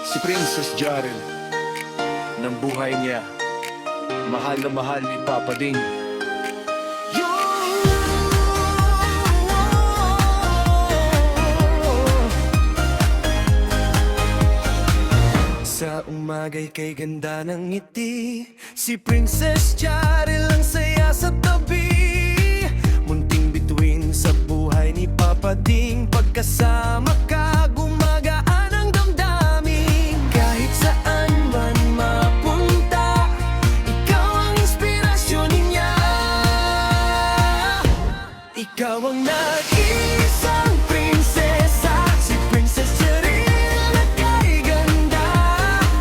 Si Princess Jarel, ng buhay niya, mahal na mahal ni Papa Ding. Sa umagay kay ganda ng ngiti, si Princess Jarel ang saya sa tabi. Munting bituin sa buhay ni Papa Ding, pagkasama ka gumagaan ang damdamin. Kahit saan man mapunta, ikaw ang inspirasyon niya. Ikaw ang nag-iisang prinsesa, si Princess Jarel na kay ganda.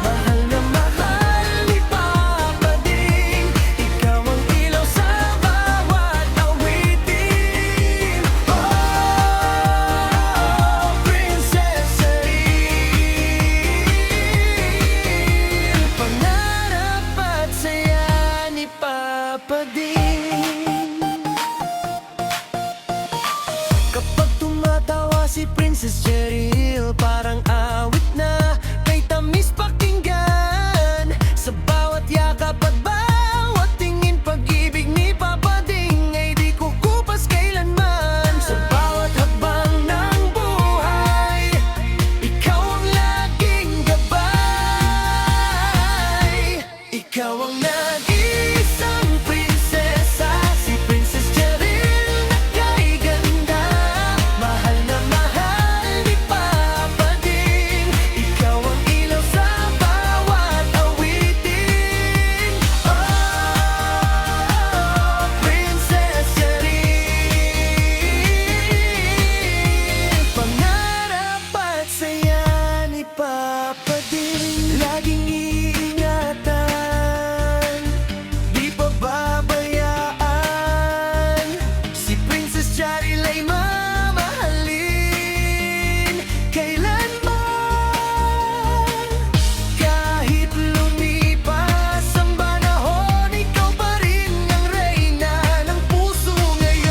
Mahal na mahal ni Papa Ding, ikaw ang ilaw sa bawat awitin. Oh, Princess Jarel, pangarap at saya ni Papa Ding. Kapag tumatawa si Princess Jarel, parang awit na kay tamis pakinggan. Sa bawat yakap at bawat tingin, pag-ibig ni Papa Ding ay di kukupas kailanman. Sa bawat hakbang ng buhay, ikaw ang laging gabay. Ikaw ang nag-iisang prinsesa, si Princess Jarel na kay ganda. Mahal na mahal ni Papa Ding, ikaw ang ilaw sa bawat awitin. Oh, Princess Jarel, pangarap at saya ni Papa Ding. Laging iingatan, di pababayaan, si Princess Jarel ay mamahalin kailanman. Kahit lumipas ang panahon, ikaw pa rin ang reyna ng puso ngayon.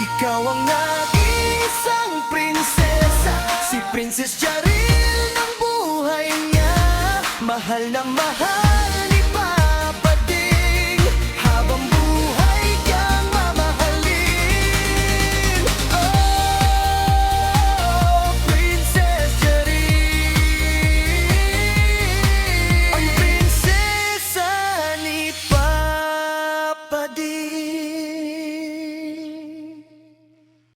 Ikaw ang nag-iisang prinsesa, si Princess Jarel ng buhay niya. Mahal na mahal